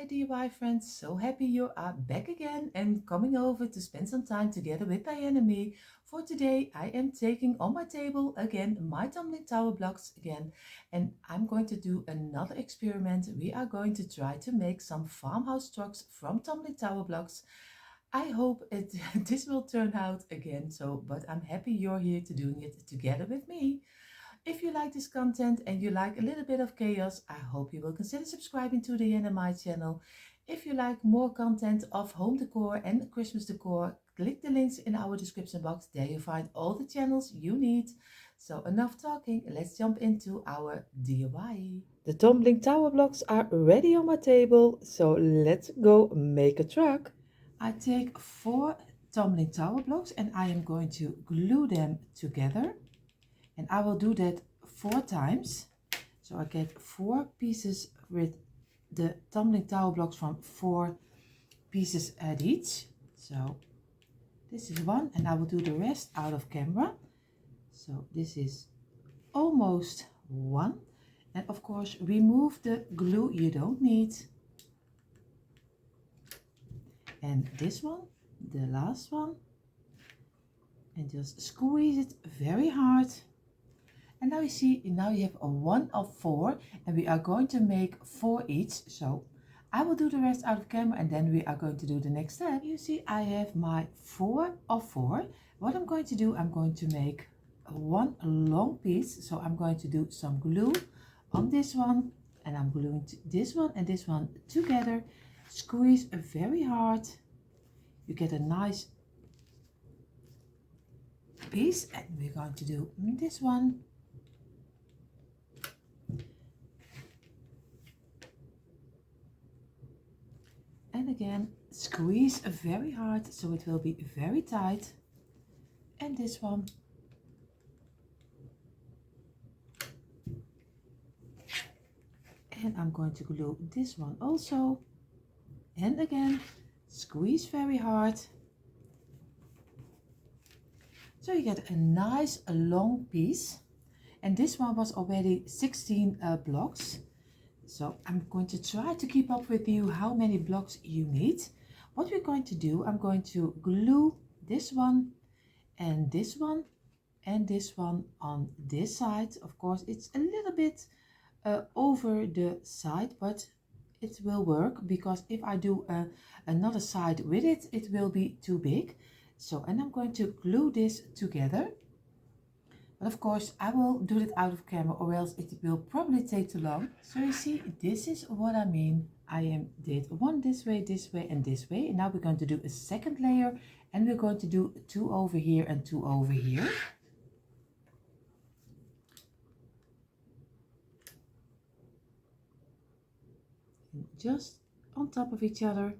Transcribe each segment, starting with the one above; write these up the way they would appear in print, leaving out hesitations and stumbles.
my DIY friends, so happy you are back again and coming over to spend some time together with Diane and me. For today I am taking on my table again my tumbling tower blocks again, and I'm going to do another experiment. We are going to try to make some farmhouse trucks from tumbling tower blocks. I hope this will turn out again, but I'm happy you're here to doing it together with me. If you like this content and you like a little bit of chaos, I hope you will consider subscribing to the NMI channel. If you like more content of home decor and Christmas decor, click the links in our description box. There you find all the channels you need. So enough talking, let's jump into our DIY. The tumbling tower blocks are ready on my table, so let's go make a truck. I take 4 tumbling tower blocks and I am going to glue them together. And I will do that 4 times. So I get 4 pieces with the tumbling tower blocks from 4 pieces at each. So this is 1 and I will do the rest out of camera. So this is almost 1. And of course remove the glue you don't need. And this one, the last one. And just squeeze it very hard. And now you see, now you have a 1 of 4 and we are going to make 4 each. So I will do the rest out of camera and then we are going to do the next step. You see, I have my 4 of 4. What I'm going to do, I'm going to make 1 long piece. So I'm going to do some glue on this one and I'm gluing this one and this one together. Squeeze very hard. You get a nice piece and we're going to do this one. And again, squeeze very hard so it will be very tight. And this one. And I'm going to glue this one also. And again, squeeze very hard. So you get a nice long piece. And this one was already 16 blocks. So I'm going to try to keep up with you how many blocks you need. What we're going to do, I'm going to glue this one and this one and this one on this side. Of course, it's a little bit over the side, but it will work because if I do another side with it, it will be too big. So, and I'm going to glue this together. But of course, I will do it out of camera or else it will probably take too long. So you see, this is what I mean. Did one this way, and this way. And now we're going to do a second layer and we're going to do 2 over here and 2 over here. And just on top of each other.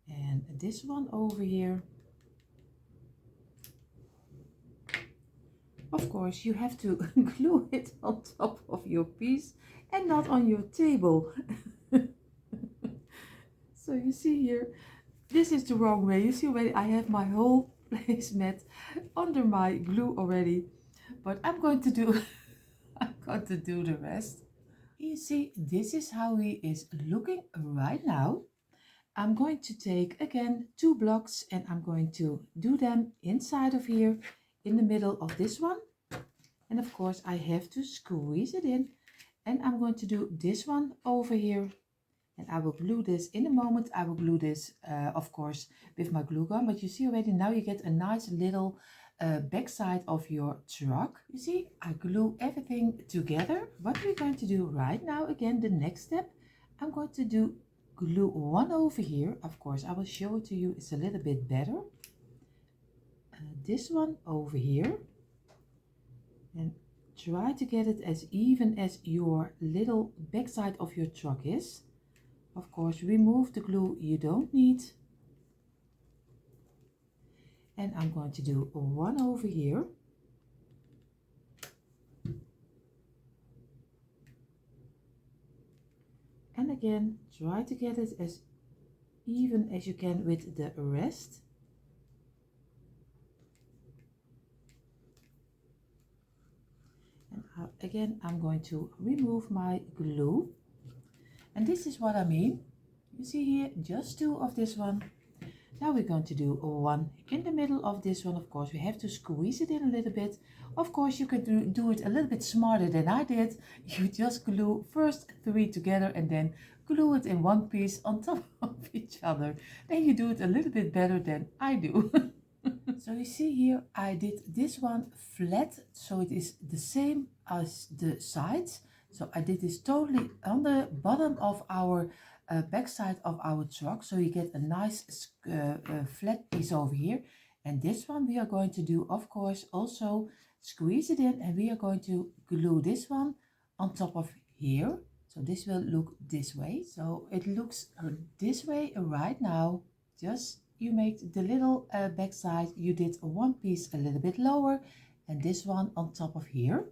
And this one over here. Of course, you have to glue it on top of your piece and not on your table. So you see here, this is the wrong way. You see already I have my whole placemat under my glue already. But I'm going to do the rest. You see, this is how he is looking right now. I'm going to take again 2 blocks and I'm going to do them inside of here in the middle of this one. And of course I have to squeeze it in and I'm going to do this one over here and I will glue this in a moment. I will glue this of course with my glue gun, but you see already now you get a nice little back side of your truck. You see, I glue everything together. What we're going to do right now, again, the next step, I'm going to do glue 1 over here. Of course I will show it to you, it's a little bit better. This one over here and try to get it as even as your little backside of your truck is. Of course remove the glue you don't need. And I'm going to do 1 over here. And again, try to get it as even as you can with the rest. And Again, I'm going to remove my glue. And this is what I mean. You see here, just 2 of this one. Now we're going to do 1 in the middle of this one. Of course, we have to squeeze it in a little bit. Of course, you can do it a little bit smarter than I did. You just glue first 3 together and then glue it in one piece on top of each other. Then you do it a little bit better than I do. So you see here, I did this one flat, so it is the same as the sides. So I did this totally on the bottom of our backside of our truck, so you get a nice flat piece over here. And this one we are going to do, of course, also squeeze it in, and we are going to glue this one on top of here. So this will look this way. So it looks this way right now. Just you make the little backside, you did one piece a little bit lower and this one on top of here.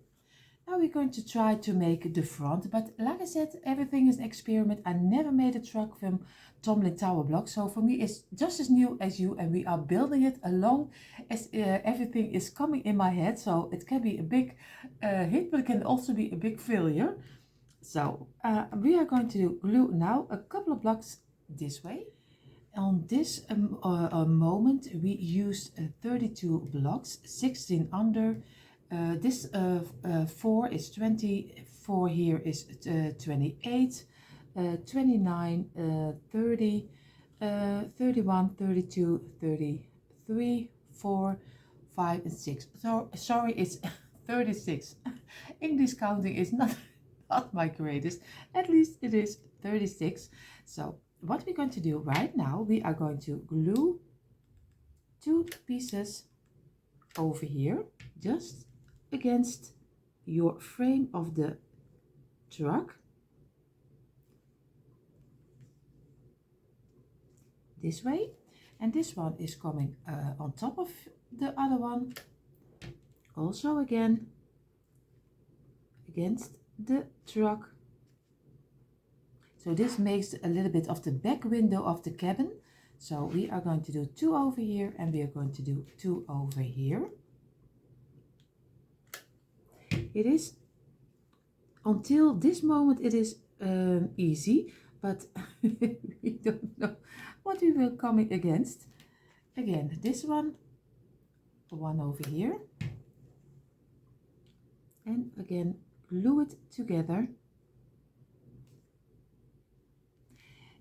Now we're going to try to make the front, but like I said, everything is an experiment. I never made a truck from Tumbling Tower Blocks, so for me it's just as new as you, and we are building it along as everything is coming in my head. So it can be a big hit, but it can also be a big failure. So we are going to glue now a couple of blocks this way. On this moment we used 32 blocks, 16 under. This 4 is 20, 4 here is 28, 29, 30, 31, 32, 33, 4, 5 and 6. So sorry, it's 36. English counting is not my greatest. At least it is 36. So what we're going to do right now, we are going to glue 2 pieces over here, just against your frame of the truck. This way. And this one is coming on top of the other one. Also again, against the truck. So this makes a little bit of the back window of the cabin. So we are going to do 2 over here and we are going to do 2 over here. It is, until this moment it is easy, but we don't know what we will coming against. Again, this one over here. And again, glue it together.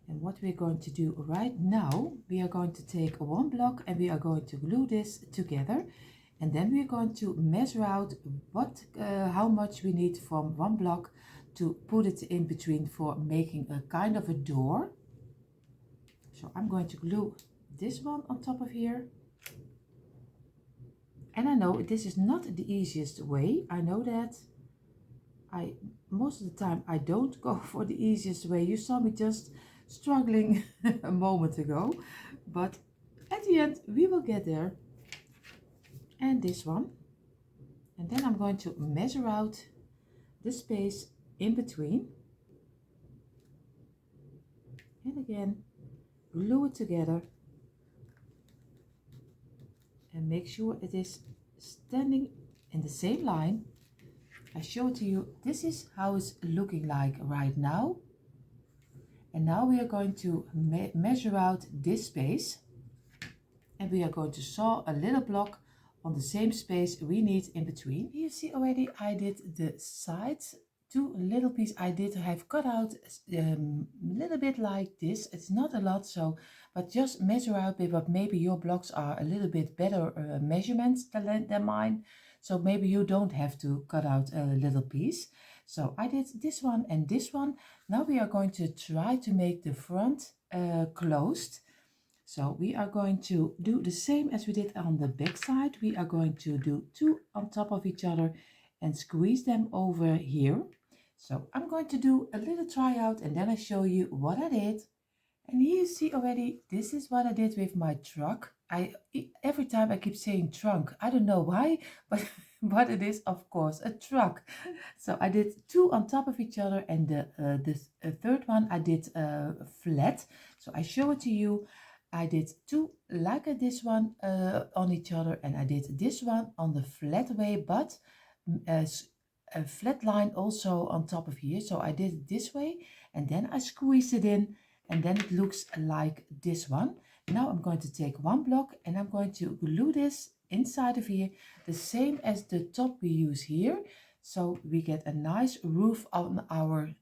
And what we're going to do right now, we are going to take 1 block and we are going to glue this together. And then we're going to measure out how much we need from 1 block to put it in between for making a kind of a door. So I'm going to glue this one on top of here. And I know this is not the easiest way. I know that. Most of the time I don't go for the easiest way. You saw me just struggling a moment ago, but at the end we will get there. And this one, and then I'm going to measure out the space in between, and again glue it together and make sure it is standing in the same line. I show it to you. This is how it's looking like right now. And now we are going to measure out this space, and we are going to saw a little block on the same space we need in between. You see already I did the sides, 2 little pieces I did have cut out a little bit like this. It's not a lot, so but just measure out, but maybe your blocks are a little bit better measurements than mine, so maybe you don't have to cut out a little piece. So I did this one and this one. Now we are going to try to make the front closed. So we are going to do the same as we did on the back side. We are going to do 2 on top of each other and squeeze them over here. So I'm going to do a little tryout and then I show you what I did. And here you see already, this is what I did with my truck. Every time I keep saying trunk, I don't know why, but it is of course a truck. So I did 2 on top of each other, and the third one I did flat. So I show it to you. I did 2 like this one on each other, and I did this one on the flat way, but a flat line also on top of here. So I did it this way and then I squeezed it in and then it looks like this one. Now I'm going to take one block and I'm going to glue this inside of here, the same as the top we use here. So we get a nice roof on our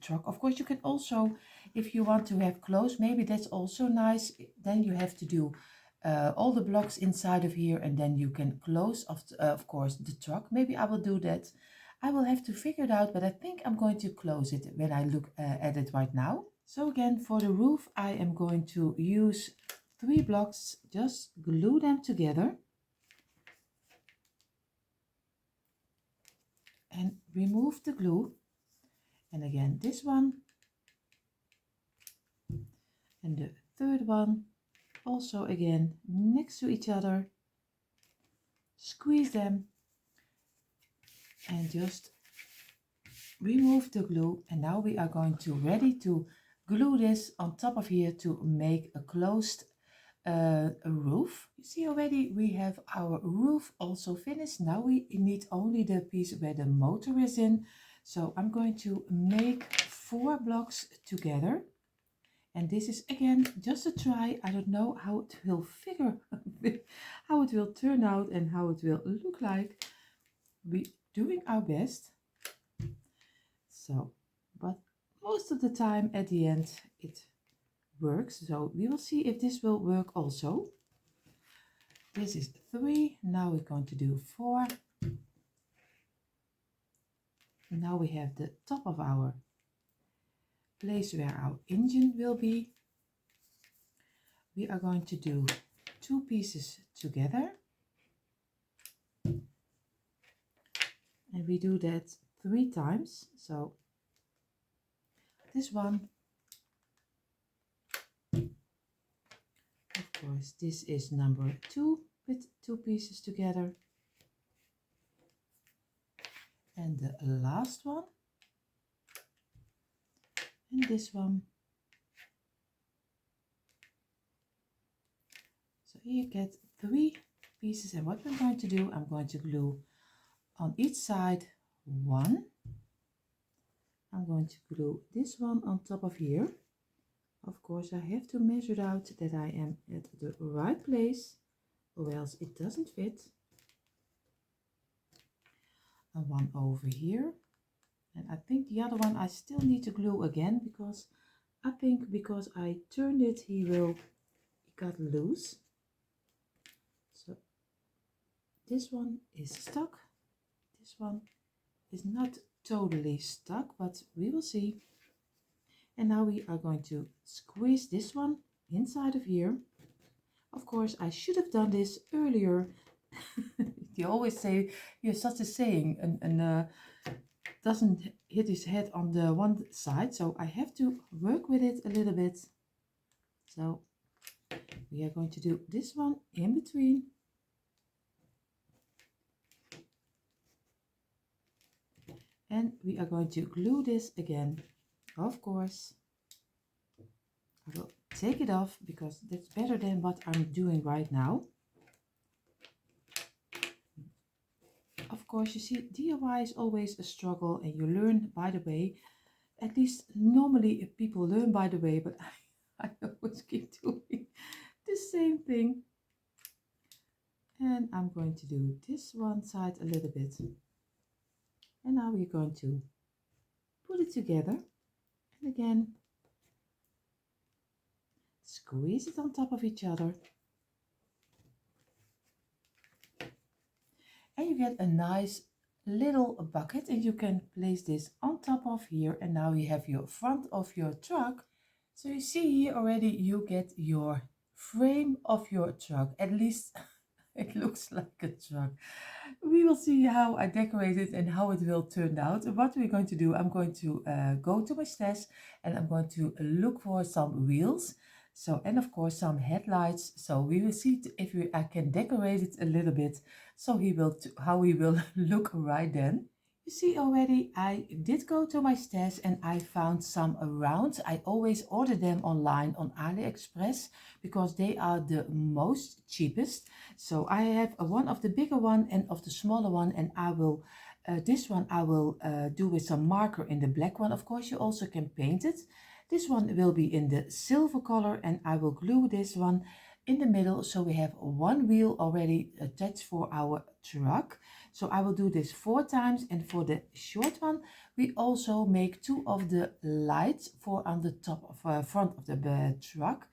truck. Of course, you can also, if you want to have clothes, maybe that's also nice. Then you have to do all the blocks inside of here and then you can close of course the truck. Maybe I will do that. I will have to figure it out, but I think I'm going to close it when I look at it right now. So again, for the roof, I am going to use 3 blocks, just glue them together and remove the glue. And again, this one and the third one also again next to each other. Squeeze them and just remove the glue. And now we are going to ready to glue this on top of here to make a closed roof. You see already we have our roof also finished. Now we need only the piece where the motor is in. So I'm going to make 4 blocks together. And this is again just a try. I don't know how it will how it will turn out and how it will look like. We're doing our best. So, but most of the time at the end it works. So we will see if this will work also. This is 3. Now we're going to do 4. Now we have the top of our place where our engine will be. We are going to do 2 pieces together. And we do that 3 times. So this one, of course, this is number 2 with 2 pieces together. And the last one. And this one. So here you get 3 pieces, and what we're going to do, I'm going to glue on each side 1. I'm going to glue this one on top of here. Of course, I have to measure out that I am at the right place, or else it doesn't fit. And 1 over here. And I think the other one I still need to glue again, because I think because I turned it, he got loose. So this one is stuck. This one is not totally stuck, but we will see. And now we are going to squeeze this one inside of here. Of course, I should have done this earlier. You always say, you have such a saying, and doesn't hit his head on the one side, so I have to work with it a little bit. So we are going to do this one in between. And we are going to glue this again. Of course, I will take it off because that's better than what I'm doing right now. Of course, you see, DIY is always a struggle, and you learn by the way. At least normally people learn by the way, but I always keep doing the same thing. And I'm going to do this one side a little bit. And now we're going to put it together. And again, squeeze it on top of each other. And you get a nice little bucket, and you can place this on top of here. And now you have your front of your truck. So you see here already you get your frame of your truck. At least it looks like a truck. We will see how I decorate it and how it will turn out. What we're going to do, I'm going to go to my stash and I'm going to look for some wheels. So, and of course some headlights. So we will see if I can decorate it a little bit. So how he will look right then. You see already, I did go to my stash and I found some around. I always order them online on AliExpress because they are the most cheapest. So I have one of the bigger one and of the smaller one, and I will This one I will do with some marker in the black one. Of course, you also can paint it. This one will be in the silver color, and I will glue this one in the middle, so we have one wheel already attached for our truck. So I will do this 4 times, and for the short one we also make 2 of the lights for on the top of front of the truck.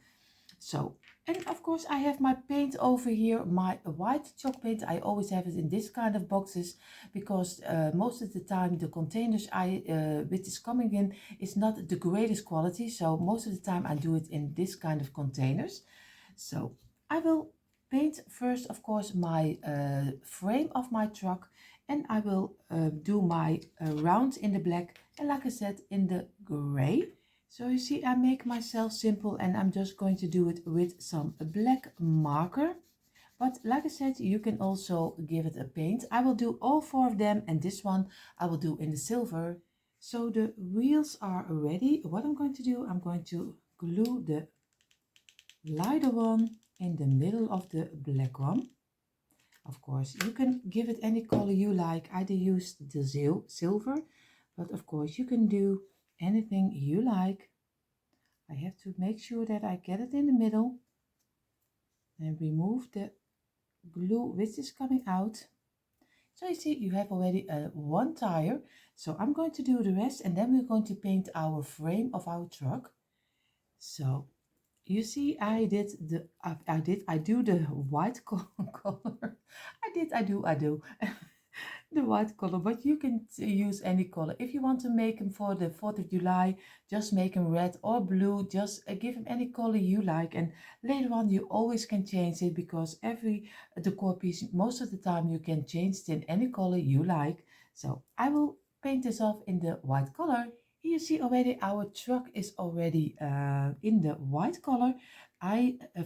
So, and of course I have my paint over here, my white chalk paint. I always have it in this kind of boxes because most of the time the containers which is coming in is not the greatest quality. So most of the time I do it in this kind of containers. So I will paint first, of course, my frame of my truck, and I will do my rounds in the black, and like I said, in the gray. So you see, I make myself simple, and I'm just going to do it with some black marker. But like I said, you can also give it a paint. I will do all 4 of them, and this one I will do in the silver. So the wheels are ready. What I'm going to do, I'm going to glue the lighter one in the middle of the black one. Of course, you can give it any color you like. I used the silver, but of course you can do anything you like. I have to make sure that I get it in the middle and remove the glue which is coming out. So you see, you have already one tire. So I'm going to do the rest, and then we're going to paint our frame of our truck. So you see, I do the white color. I do the white color, but you can use any color. If you want to make them for the 4th of July, just make them red or blue. Just give them any color you like, and later on you always can change it, because every decor piece, most of the time you can change it in any color you like. So I will paint this off in the white color. You see already our truck is already in the white color.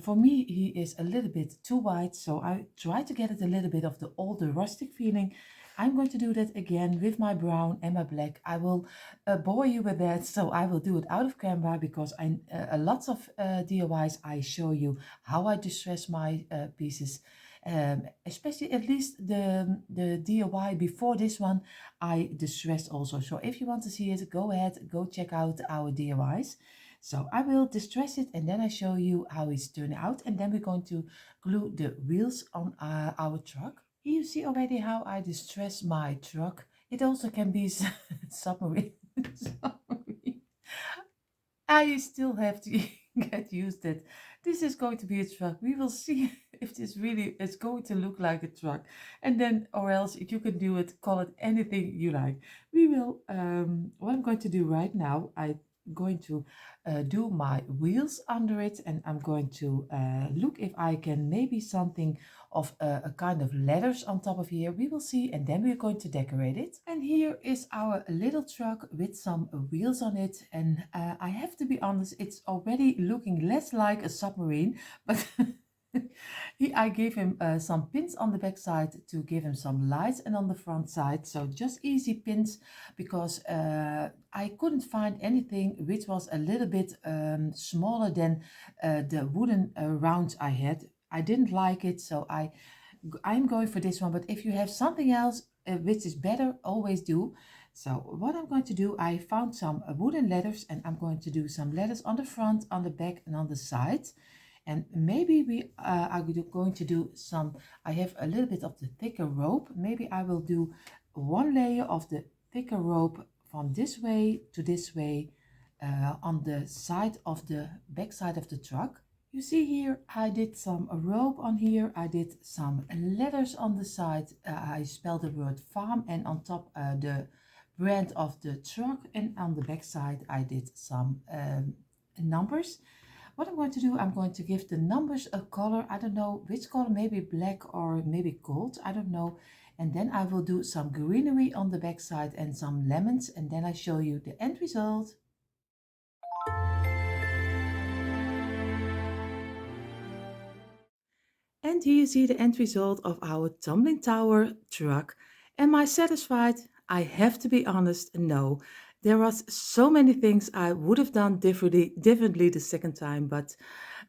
For me, he is a little bit too white, so I try to get it a little bit of the older rustic feeling. I'm going to do that again with my brown and my black. I will bore you with that, so I will do it out of camera, because lots of DIYs I show you how I distress my pieces. Especially at least the DIY before this one, I distressed also. So if you want to see it, go ahead, go check out our DIYs. So I will distress it, and then I show you how it's turning out, and then we're going to glue the wheels on our truck. Here you see already how I distress my truck. It also can be submarine. Submarine. I still have to get used that this is going to be a truck. We will see if this really is going to look like a truck. And then, or else if you can do it, call it anything you like. We will, what I'm going to do right now, I'm going to do my wheels under it, and I'm going to look if I can maybe something of a kind of letters on top of here. We will see, and then we're going to decorate it. And here is our little truck with some wheels on it, and I have to be honest, it's already looking less like a submarine, but I gave him some pins on the back side to give him some lights, and on the front side, so just easy pins, because I couldn't find anything which was a little bit smaller than the wooden rounds I had. I didn't like it, so I'm going for this one. But if you have something else which is better, always do. So what I'm going to do, I found some wooden letters, and I'm going to do some letters on the front, on the back, and on the side. And maybe we are going to do some, I have a little bit of the thicker rope. Maybe I will do one layer of the thicker rope from this way to this way on the side of the back side of the truck. You see here, I did some rope on here. I did some letters on the side. I spelled the word farm, and on top the brand of the truck, and on the back side I did some numbers. What I'm going to do, I'm going to give the numbers a color. I don't know which color, maybe black or maybe gold, I don't know. And then I will do some greenery on the back side and some lemons, and then I show you the end result. And here you see the end result of our tumbling tower truck. Am I satisfied? I have to be honest, no. There was so many things I would have done differently the second time, but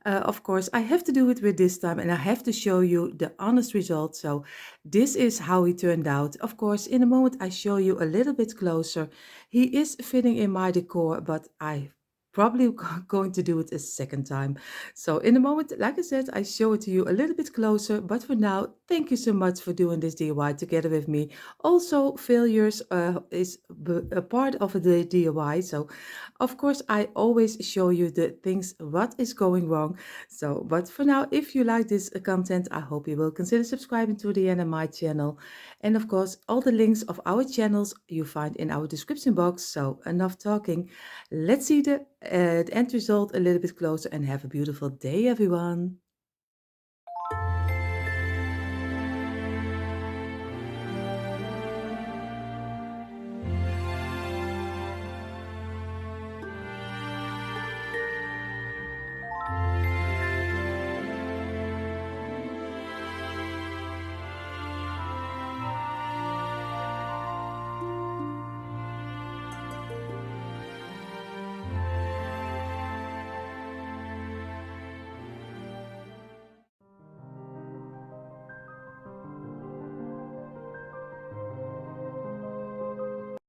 of course I have to do it with this time, and I have to show you the honest result. So this is how he turned out. Of course, in a moment I show you a little bit closer. He is fitting in my decor, but I probably going to do it a second time. So in a moment, like I said, I show it to you a little bit closer. But for now, thank you so much for doing this DIY together with me. Also, failures is a part of the DIY. So, of course, I always show you the things what is going wrong. So, but for now, if you like this content, I hope you will consider subscribing to the NMI channel. And of course, all the links of our channels you find in our description box. So, enough talking. Let's see the end result a little bit closer and have a beautiful day, everyone.